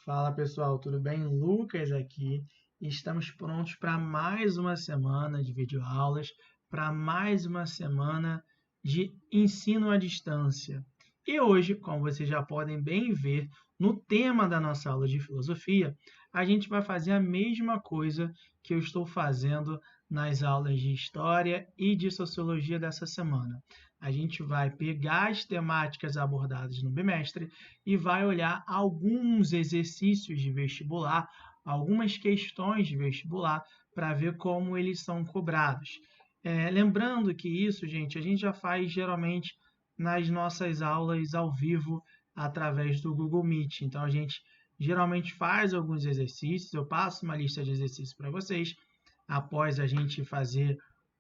Fala pessoal, tudo bem? Lucas aqui. Estamos prontos para mais uma semana de videoaulas, para mais uma semana de ensino à distância. E hoje, como vocês já podem bem ver, no tema da nossa aula de filosofia, a gente vai fazer a mesma coisa que eu estou fazendo nas aulas de história e de sociologia dessa semana. A gente vai pegar as temáticas abordadas no bimestre e vai olhar alguns exercícios de vestibular, algumas questões de vestibular, para ver como eles são cobrados. Lembrando que isso, gente, a gente já faz geralmente nas nossas aulas ao vivo através do Google Meet. Então, a gente geralmente faz alguns exercícios, eu passo uma lista de exercícios para vocês, após a gente fazer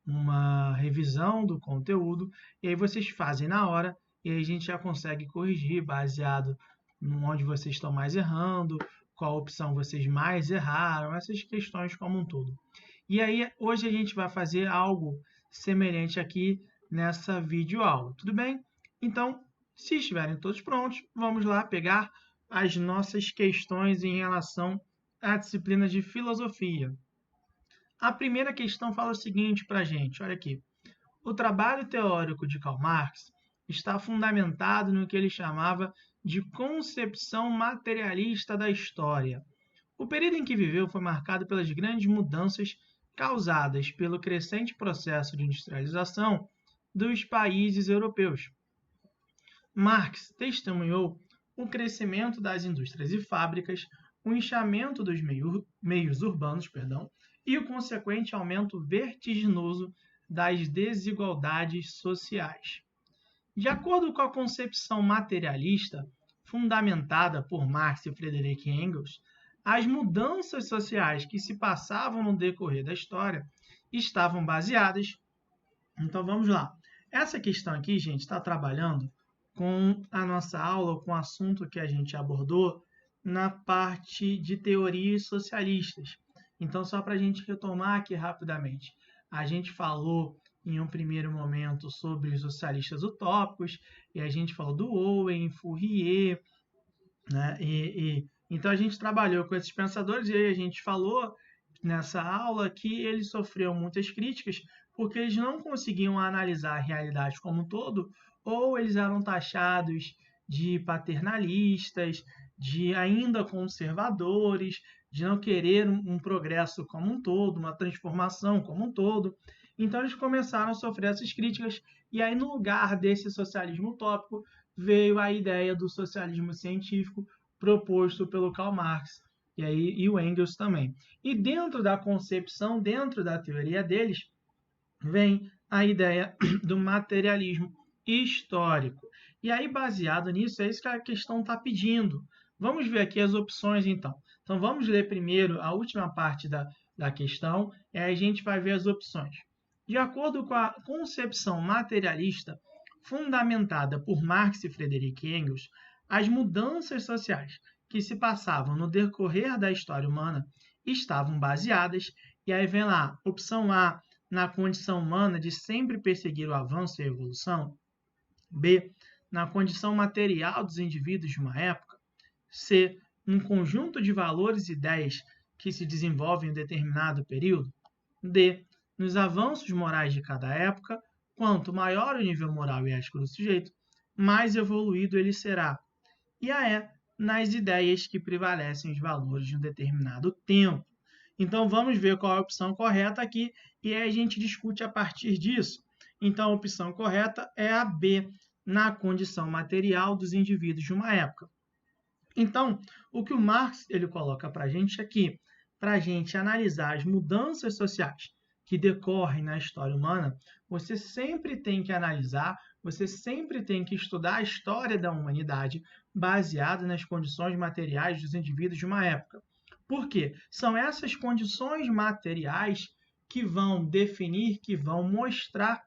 uma revisão do conteúdo, e aí vocês fazem na hora, e aí a gente já consegue corrigir baseado onde vocês estão mais errando, qual opção vocês mais erraram, essas questões como um todo. E aí, hoje a gente vai fazer algo semelhante aqui nessa videoaula, tudo bem? Então, se estiverem todos prontos, vamos lá pegar as nossas questões em relação à disciplina de filosofia. A primeira questão fala o seguinte para a gente, olha aqui. O trabalho teórico de Karl Marx está fundamentado no que ele chamava de concepção materialista da história. O período em que viveu foi marcado pelas grandes mudanças causadas pelo crescente processo de industrialização dos países europeus. Marx testemunhou o crescimento das indústrias e fábricas, o inchamento dos meios urbanos, e o consequente aumento vertiginoso das desigualdades sociais. De acordo com a concepção materialista, fundamentada por Marx e Friedrich Engels, as mudanças sociais que se passavam no decorrer da história estavam baseadas. Então vamos lá. Essa questão aqui, gente, está trabalhando com a nossa aula, com o assunto que a gente abordou na parte de teorias socialistas. Então, só para a gente retomar aqui rapidamente, a gente falou em um primeiro momento sobre os socialistas utópicos, e a gente falou do Owen, Fourier, né? Então a gente trabalhou com esses pensadores, e aí a gente falou nessa aula que eles sofreram muitas críticas porque eles não conseguiam analisar a realidade como um todo, ou eles eram taxados de paternalistas, de ainda conservadores, de não querer um progresso como um todo, uma transformação como um todo. Então eles começaram a sofrer essas críticas, e aí no lugar desse socialismo utópico veio a ideia do socialismo científico proposto pelo Karl Marx e o Engels também. E dentro da concepção, dentro da teoria deles, vem a ideia do materialismo histórico. E aí, baseado nisso, é isso que a questão está pedindo. Vamos ver aqui as opções, então. Então, vamos ler primeiro a última parte da questão, e aí a gente vai ver as opções. De acordo com a concepção materialista fundamentada por Marx e Friedrich Engels, as mudanças sociais que se passavam no decorrer da história humana estavam baseadas, e aí vem lá, opção A, na condição humana de sempre perseguir o avanço e a evolução, B, na condição material dos indivíduos de uma época, C, num conjunto de valores e ideias que se desenvolvem em um determinado período, D, nos avanços morais de cada época. Quanto maior o nível moral e ético do sujeito, mais evoluído ele será. E a E, nas ideias que prevalecem os valores de um determinado tempo. Então, vamos ver qual é a opção correta aqui, e aí a gente discute a partir disso. Então, a opção correta é a B, na condição material dos indivíduos de uma época. Então, o que o Marx ele coloca para a gente aqui, para a gente analisar as mudanças sociais que decorrem na história humana, você sempre tem que analisar, você sempre tem que estudar a história da humanidade baseada nas condições materiais dos indivíduos de uma época. Por quê? São essas condições materiais que vão definir, que vão mostrar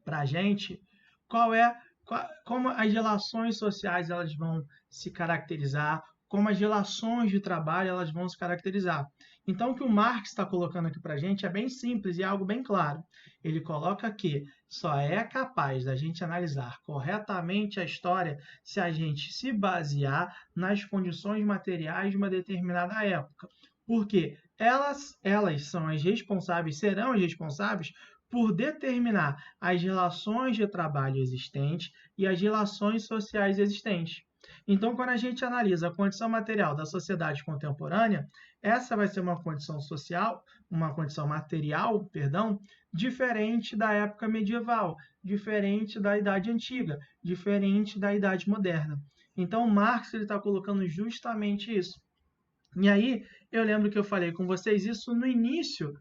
para a gente como as relações sociais elas vão se caracterizar, como as relações de trabalho elas vão se caracterizar. Então, o que o Marx está colocando aqui para a gente é bem simples e é algo bem claro. Ele coloca que só é capaz da gente analisar corretamente a história se a gente se basear nas condições materiais de uma determinada época. Porque elas são as responsáveis, serão as responsáveis por determinar as relações de trabalho existentes e as relações sociais existentes. Então, quando a gente analisa a condição material da sociedade contemporânea, essa vai ser uma condição social, uma condição material, perdão, diferente da época medieval, diferente da Idade Antiga, diferente da Idade Moderna. Então, Marx está colocando justamente isso. E aí, eu lembro que eu falei com vocês isso no início,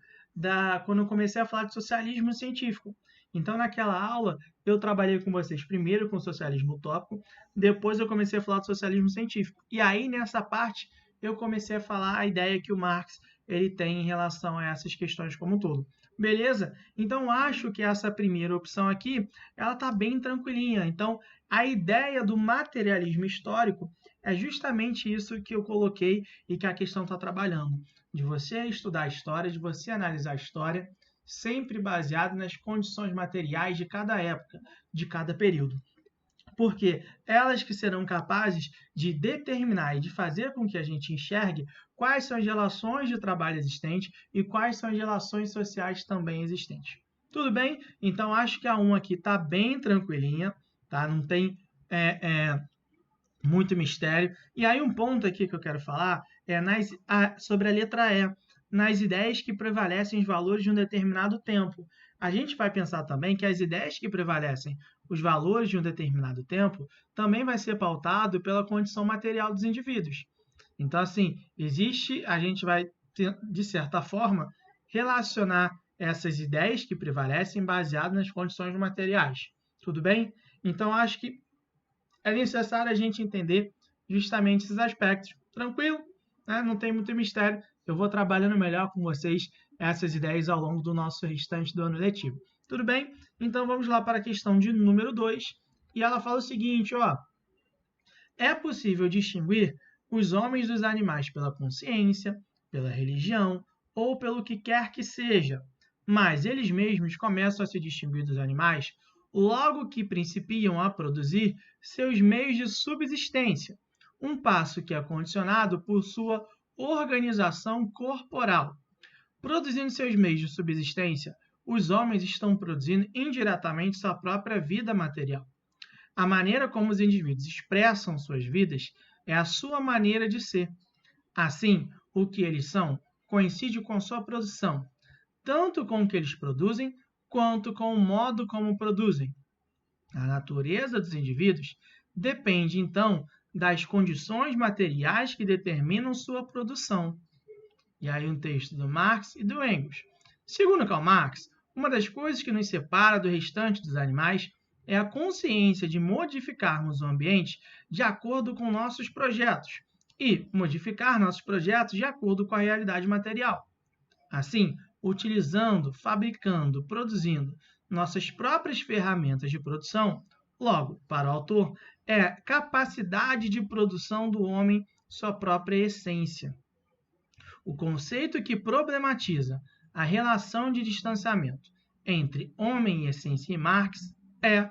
quando eu comecei a falar de socialismo científico. Então, naquela aula, eu trabalhei com vocês primeiro com socialismo utópico, depois eu comecei a falar de socialismo científico. E aí, nessa parte, eu comecei a falar a ideia que o Marx ele tem em relação a essas questões como um todo. Beleza? Então, acho que essa primeira opção aqui, ela está bem tranquilinha. Então, a ideia do materialismo histórico é justamente isso que eu coloquei e que a questão está trabalhando. De você estudar a história, de você analisar a história, sempre baseado nas condições materiais de cada época, de cada período. Porque elas que serão capazes de determinar e de fazer com que a gente enxergue quais são as relações de trabalho existentes e quais são as relações sociais também existentes. Tudo bem? Então, acho que a 1 aqui está bem tranquilinha, tá? Não tem muito mistério. E aí um ponto aqui que eu quero falar é sobre a letra E, nas ideias que prevalecem os valores de um determinado tempo. A gente vai pensar também que as ideias que prevalecem os valores de um determinado tempo também vai ser pautado pela condição material dos indivíduos. Então, assim, a gente vai, de certa forma, relacionar essas ideias que prevalecem baseado nas condições materiais. Tudo bem? Então, acho que é necessário a gente entender justamente esses aspectos. Tranquilo? Né? Não tem muito mistério. Eu vou trabalhando melhor com vocês essas ideias ao longo do nosso restante do ano letivo. Tudo bem? Então vamos lá para a questão de número 2. E ela fala o seguinte, ó. É possível distinguir os homens dos animais pela consciência, pela religião ou pelo que quer que seja, mas eles mesmos começam a se distinguir dos animais logo que principiam a produzir seus meios de subsistência, um passo que é condicionado por sua organização corporal. Produzindo seus meios de subsistência, os homens estão produzindo indiretamente sua própria vida material. A maneira como os indivíduos expressam suas vidas é a sua maneira de ser. Assim, o que eles são coincide com sua produção, tanto com o que eles produzem, quanto com o modo como produzem. A natureza dos indivíduos depende, então, das condições materiais que determinam sua produção. E aí um texto do Marx e do Engels. Segundo Karl Marx, uma das coisas que nos separa do restante dos animais é a consciência de modificarmos o ambiente de acordo com nossos projetos e modificar nossos projetos de acordo com a realidade material. Assim, utilizando, fabricando, produzindo nossas próprias ferramentas de produção, logo, para o autor, é capacidade de produção do homem sua própria essência. O conceito que problematiza a relação de distanciamento entre homem e essência em Marx é,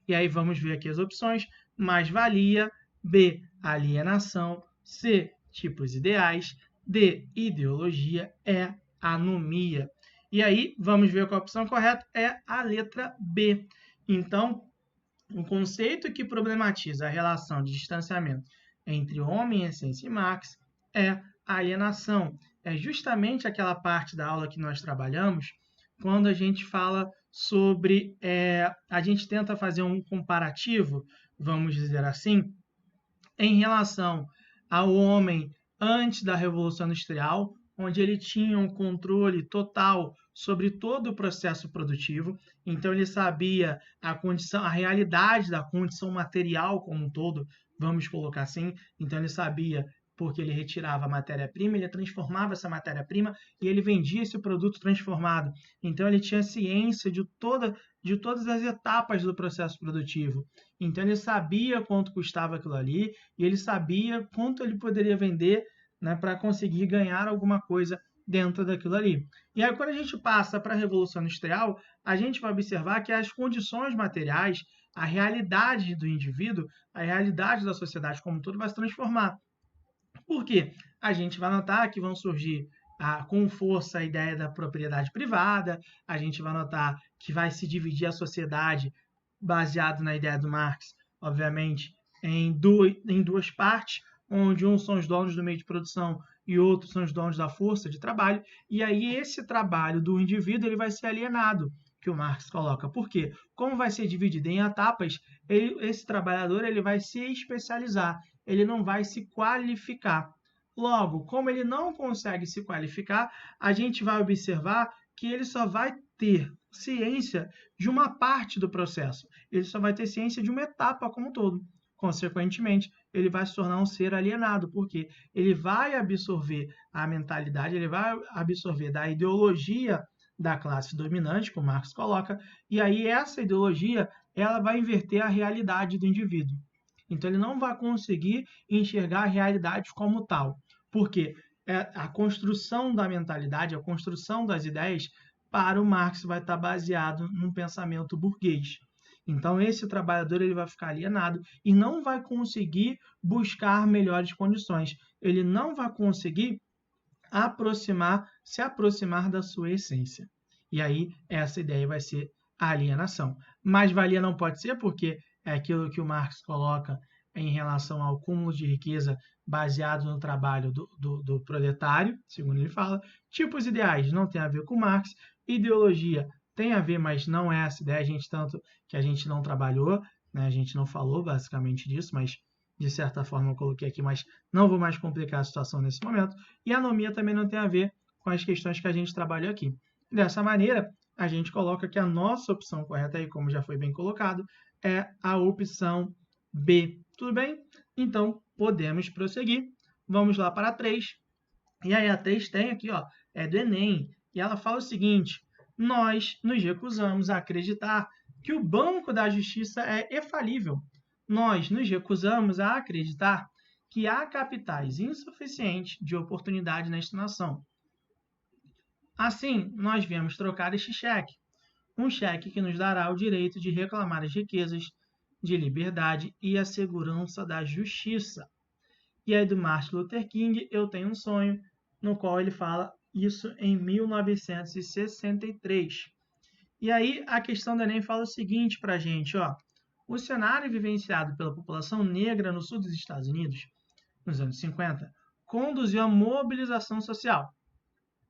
e aí vamos ver aqui as opções, mais-valia, B, alienação, C, tipos ideais, D, ideologia, E, anomia. E aí, vamos ver qual a opção correta é a letra B. Então, o conceito que problematiza a relação de distanciamento entre homem, essência e Marx é a alienação. É justamente aquela parte da aula que nós trabalhamos quando a gente fala sobre... a gente tenta fazer um comparativo, vamos dizer assim, em relação ao homem antes da Revolução Industrial, onde ele tinha um controle total sobre todo o processo produtivo, então ele sabia a condição, a realidade da condição material como um todo, vamos colocar assim, então ele sabia porque ele retirava a matéria-prima, ele transformava essa matéria-prima e ele vendia esse produto transformado. Então, ele tinha ciência de todas as etapas do processo produtivo. Então, ele sabia quanto custava aquilo ali e ele sabia quanto ele poderia vender, né, para conseguir ganhar alguma coisa dentro daquilo ali. E aí, quando a gente passa para a Revolução Industrial, a gente vai observar que as condições materiais, a realidade do indivíduo, a realidade da sociedade como um todo vai se transformar. Por quê? A gente vai notar que vão surgir com força a ideia da propriedade privada, a gente vai notar que vai se dividir a sociedade baseado na ideia do Marx, obviamente, em duas partes, onde uns são os donos do meio de produção e outros são os donos da força de trabalho, e aí esse trabalho do indivíduo ele vai ser alienado, que o Marx coloca. Por quê? Como vai ser dividido em etapas, esse trabalhador ele vai se especializar, ele não vai se qualificar. Logo, como ele não consegue se qualificar, a gente vai observar que ele só vai ter ciência de uma parte do processo. Ele só vai ter ciência de uma etapa como um todo. Consequentemente, ele vai se tornar um ser alienado, porque ele vai absorver a mentalidade, ele vai absorver da ideologia da classe dominante, como Marx coloca, e aí essa ideologia ela vai inverter a realidade do indivíduo. Então, ele não vai conseguir enxergar a realidade como tal, porque a construção da mentalidade, a construção das ideias, para o Marx vai estar baseado num pensamento burguês. Então, esse trabalhador ele vai ficar alienado e não vai conseguir buscar melhores condições. Ele não vai conseguir se aproximar da sua essência. E aí, essa ideia vai ser a alienação. Mais-valia não pode ser, porque é aquilo que o Marx coloca em relação ao cúmulo de riqueza baseado no trabalho do proletário, segundo ele fala. Tipos ideais não tem a ver com Marx. Ideologia tem a ver, mas não é essa ideia, tanto que a gente não trabalhou, né? A gente não falou basicamente disso, mas de certa forma eu coloquei aqui, mas não vou mais complicar a situação nesse momento. E anomia também não tem a ver com as questões que a gente trabalhou aqui. Dessa maneira, a gente coloca que a nossa opção correta, aí, como já foi bem colocado, é a opção B. Tudo bem? Então, podemos prosseguir. Vamos lá para a 3. E aí a 3 tem aqui, ó, é do Enem. E ela fala o seguinte: nós nos recusamos a acreditar que o Banco da Justiça é infalível. Nós nos recusamos a acreditar que há capitais insuficientes de oportunidade nesta nação. Assim, nós viemos trocar este cheque, um cheque que nos dará o direito de reclamar as riquezas, de liberdade e a segurança da justiça. E aí do Martin Luther King, Eu Tenho um Sonho, no qual ele fala isso em 1963. E aí a questão do Enem fala o seguinte para a gente, ó: o cenário vivenciado pela população negra no sul dos Estados Unidos, nos anos 50, conduziu à mobilização social.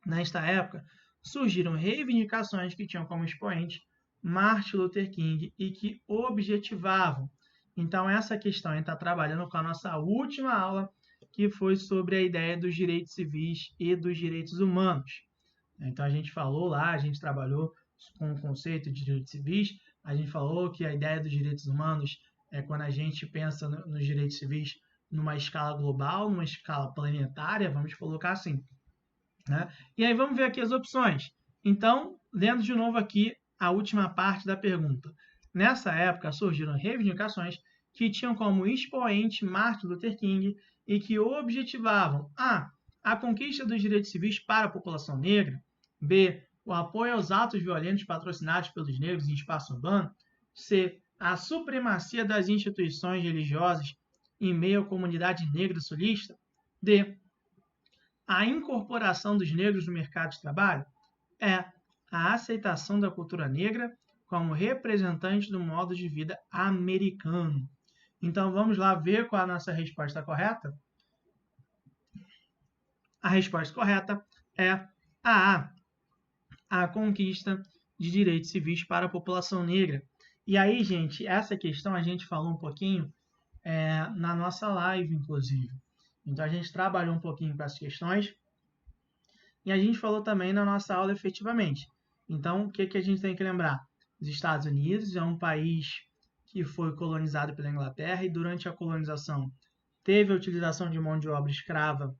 Nesta época, surgiram reivindicações que tinham como expoente Martin Luther King e que objetivavam. Então, essa questão a gente está trabalhando com a nossa última aula, que foi sobre a ideia dos direitos civis e dos direitos humanos. Então, a gente falou lá, a gente trabalhou com o conceito de direitos civis, a gente falou que a ideia dos direitos humanos é quando a gente pensa nos direitos civis numa escala global, numa escala planetária, vamos colocar assim, né? E aí vamos ver aqui as opções. Então, lendo de novo aqui a última parte da pergunta. Nessa época surgiram reivindicações que tinham como expoente Martin Luther King e que objetivavam a conquista dos direitos civis para a população negra, b. o apoio aos atos violentos patrocinados pelos negros em espaço urbano, c. a supremacia das instituições religiosas em meio à comunidade negra sulista, d. a incorporação dos negros no mercado de trabalho, é a aceitação da cultura negra como representante do modo de vida americano. Então, vamos lá ver qual é a nossa resposta correta? A resposta correta é a conquista de direitos civis para a população negra. E aí, gente, essa questão a gente falou um pouquinho na nossa live, inclusive. Então, a gente trabalhou um pouquinho com essas questões e a gente falou também na nossa aula efetivamente. Então, o que a gente tem que lembrar? Os Estados Unidos é um país que foi colonizado pela Inglaterra e durante a colonização teve a utilização de mão de obra escrava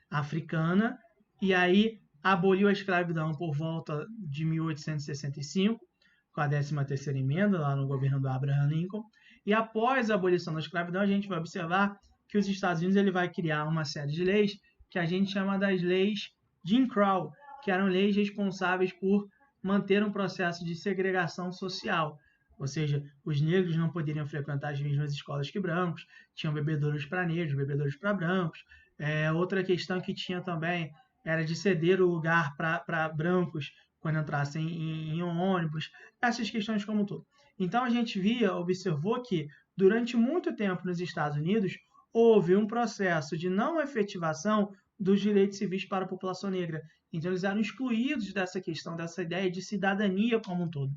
africana, e aí aboliu a escravidão por volta de 1865, com a 13ª emenda, lá no governo do Abraham Lincoln. E após a abolição da escravidão, a gente vai observar que os Estados Unidos ele vai criar uma série de leis que a gente chama das leis Jim Crow, que eram leis responsáveis por manter um processo de segregação social. Ou seja, os negros não poderiam frequentar as mesmas escolas que brancos, tinham bebedouros para negros, bebedouros para brancos. Outra questão que tinha também era de ceder o lugar para brancos quando entrassem em ônibus, essas questões como um todo. Então a gente observou que durante muito tempo nos Estados Unidos houve um processo de não efetivação dos direitos civis para a população negra. Então eles eram excluídos dessa questão, dessa ideia de cidadania como um todo.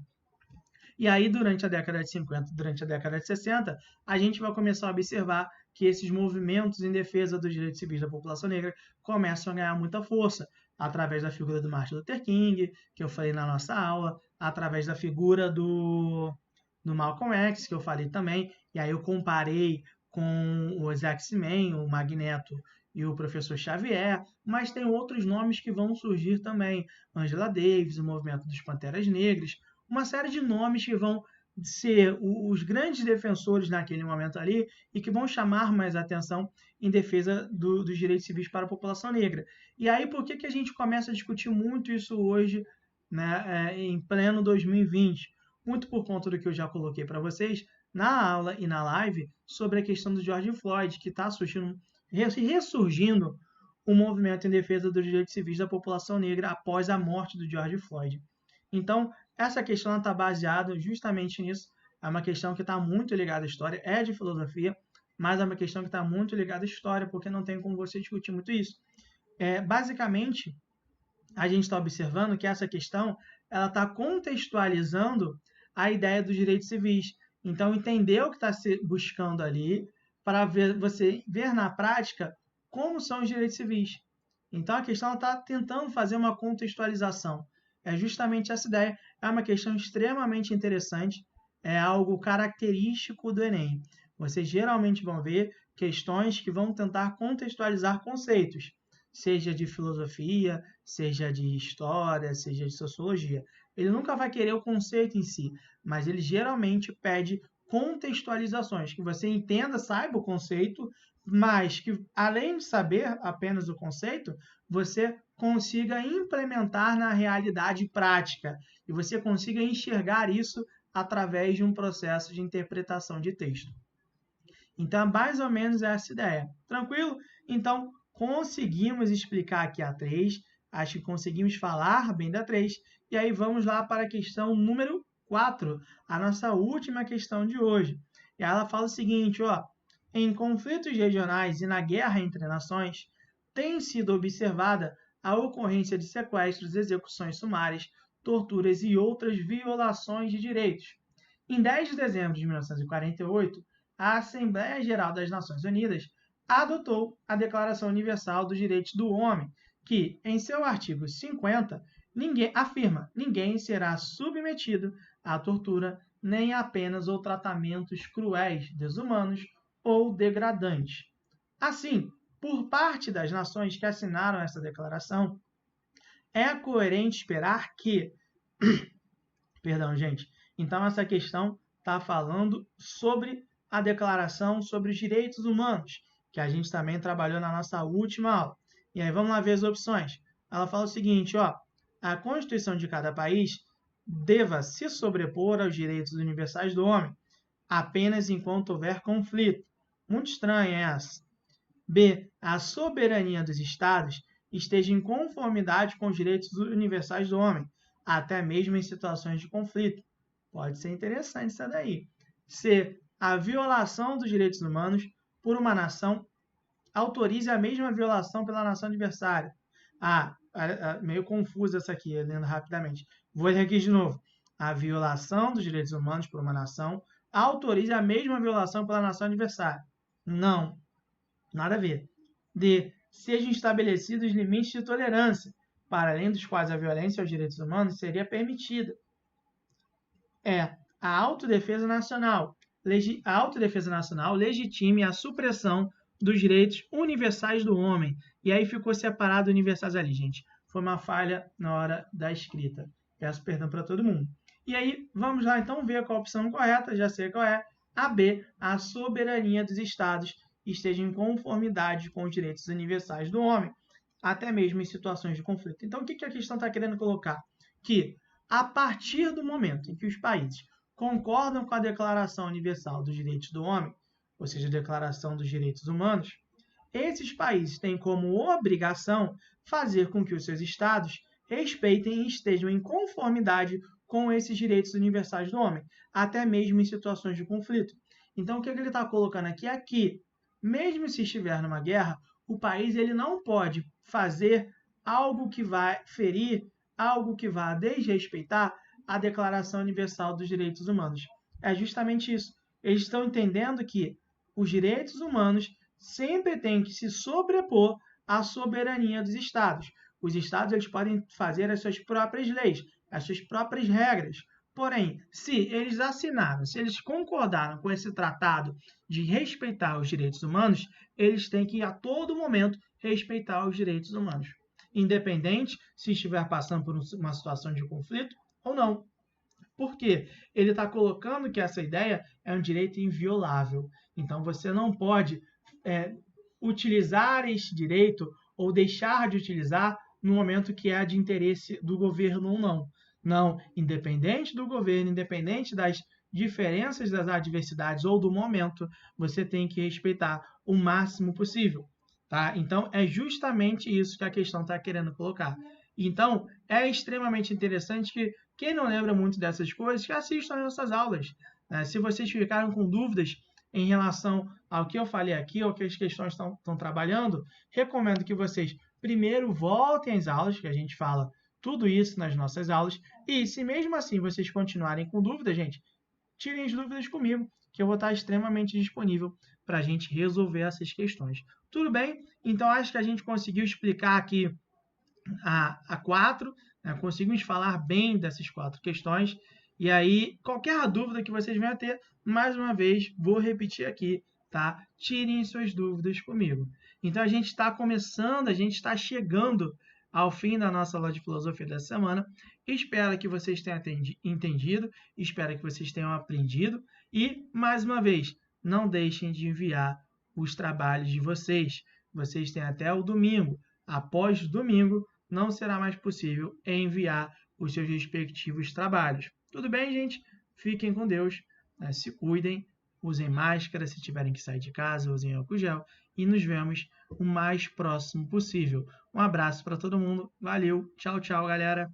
E aí, durante a década de 50, durante a década de 60, a gente vai começar a observar que esses movimentos em defesa dos direitos civis da população negra começam a ganhar muita força, através da figura do Martin Luther King, que eu falei na nossa aula, através da figura do Malcolm X, que eu falei também, e aí eu comparei com os X-Men, o Magneto e o Professor Xavier, mas tem outros nomes que vão surgir também, Angela Davis, o movimento dos Panteras Negras, uma série de nomes que vão ser os grandes defensores naquele momento ali e que vão chamar mais atenção em defesa dos direitos civis para a população negra. E aí, por que a gente começa a discutir muito isso hoje, né, em pleno 2020? Muito por conta do que eu já coloquei para vocês na aula e na live sobre a questão do George Floyd, que está ressurgindo o movimento em defesa dos direitos civis da população negra após a morte do George Floyd. Então, essa questão está baseada justamente nisso. É uma questão que está muito ligada à história, é de filosofia, mas é uma questão que está muito ligada à história, porque não tem como você discutir muito isso. Basicamente, a gente está observando que essa questão ela está contextualizando a ideia dos direitos civis. Então, entender o que está se buscando ali para você ver na prática como são os direitos civis. Então, a questão está tentando fazer uma contextualização. É justamente essa ideia. É uma questão extremamente interessante, é algo característico do Enem. Vocês geralmente vão ver questões que vão tentar contextualizar conceitos, seja de filosofia, seja de história, seja de sociologia. Ele nunca vai querer o conceito em si, mas ele geralmente pede contextualizações, que você entenda, saiba o conceito, mas que, além de saber apenas o conceito, você consiga implementar na realidade prática e você consiga enxergar isso através de um processo de interpretação de texto. Então, mais ou menos essa ideia. Tranquilo? Então, conseguimos explicar aqui a 3, acho que conseguimos falar bem da 3, e aí vamos lá para a questão número 4, a nossa última questão de hoje. E ela fala o seguinte, ó, em conflitos regionais e na guerra entre nações, tem sido observada a ocorrência de sequestros, execuções sumárias, torturas e outras violações de direitos. Em 10 de dezembro de 1948, a Assembleia Geral das Nações Unidas adotou a Declaração Universal dos Direitos do Homem, que, em seu artigo 50, afirma: ninguém será submetido à tortura, nem a penas ou tratamentos cruéis, desumanos ou degradantes. Assim, por parte das nações que assinaram essa declaração, é coerente esperar que... Perdão, gente. Então, essa questão está falando sobre a Declaração sobre os Direitos Humanos, que a gente também trabalhou na nossa última aula. E aí, vamos lá ver as opções. Ela fala o seguinte, ó, a Constituição de cada país deva se sobrepor aos direitos universais do homem, apenas enquanto houver conflito. Muito estranha essa. B. A soberania dos Estados esteja em conformidade com os direitos universais do homem, até mesmo em situações de conflito. Pode ser interessante isso daí. C. A violação dos direitos humanos por uma nação autorize a mesma violação pela nação adversária. Meio confusa essa aqui, lendo rapidamente. Vou ler aqui de novo. A violação dos direitos humanos por uma nação autorize a mesma violação pela nação adversária. Não. Nada a ver. D. Sejam estabelecidos limites de tolerância, para além dos quais a violência aos direitos humanos seria permitida. E. A autodefesa nacional. a autodefesa nacional legitime a supressão dos direitos universais do homem. E aí ficou separado universais ali, gente. Foi uma falha na hora da escrita. Peço perdão para todo mundo. E aí, vamos lá então ver qual a opção correta, já sei qual é. A B, a soberania dos estados esteja em conformidade com os direitos universais do homem, até mesmo em situações de conflito. Então, o que a questão está querendo colocar? Que, a partir do momento em que os países concordam com a Declaração Universal dos Direitos do Homem, ou seja, a Declaração dos Direitos Humanos, esses países têm como obrigação fazer com que os seus estados respeitem e estejam em conformidade com esses direitos universais do homem, até mesmo em situações de conflito. Então, o que ele está colocando aqui é que, mesmo se estiver numa guerra, o país ele não pode fazer algo que vai ferir, algo que vá desrespeitar a Declaração Universal dos Direitos Humanos. É justamente isso. Eles estão entendendo que os direitos humanos sempre têm que se sobrepor à soberania dos estados. Os estados eles podem fazer as suas próprias leis, as suas próprias regras. Porém, se eles assinaram, se eles concordaram com esse tratado de respeitar os direitos humanos, eles têm que, a todo momento, respeitar os direitos humanos, independente se estiver passando por uma situação de conflito ou não. Por quê? Ele está colocando que essa ideia é um direito inviolável. Então, você não pode utilizar esse direito ou deixar de utilizar no momento que é de interesse do governo ou não. Não, independente do governo, independente das diferenças, das adversidades ou do momento, você tem que respeitar o máximo possível. Tá? Então, é justamente isso que a questão está querendo colocar. Então, é extremamente interessante que quem não lembra muito dessas coisas, que assistam às nossas aulas. Se vocês ficaram com dúvidas em relação ao que eu falei aqui, ou que as questões estão trabalhando, recomendo que vocês primeiro voltem às aulas, que a gente fala tudo isso nas nossas aulas, e se mesmo assim vocês continuarem com dúvidas, gente, tirem as dúvidas comigo, que eu vou estar extremamente disponível para a gente resolver essas questões. Tudo bem? Então, acho que a gente conseguiu explicar aqui a 4, né? Conseguimos falar bem dessas 4 questões. E aí, qualquer dúvida que vocês venham a ter, mais uma vez, vou repetir aqui, tá? Tirem suas dúvidas comigo. Então, a gente está começando, a gente está chegando ao fim da nossa aula de filosofia dessa semana. Espero que vocês tenham entendido, espero que vocês tenham aprendido. E, mais uma vez, não deixem de enviar os trabalhos de vocês. Vocês têm até o domingo. Após o domingo, não será mais possível enviar os seus respectivos trabalhos. Tudo bem, gente? Fiquem com Deus, né? Se cuidem, usem máscara se tiverem que sair de casa, usem álcool gel e nos vemos o mais próximo possível. Um abraço para todo mundo, valeu, tchau, tchau, galera!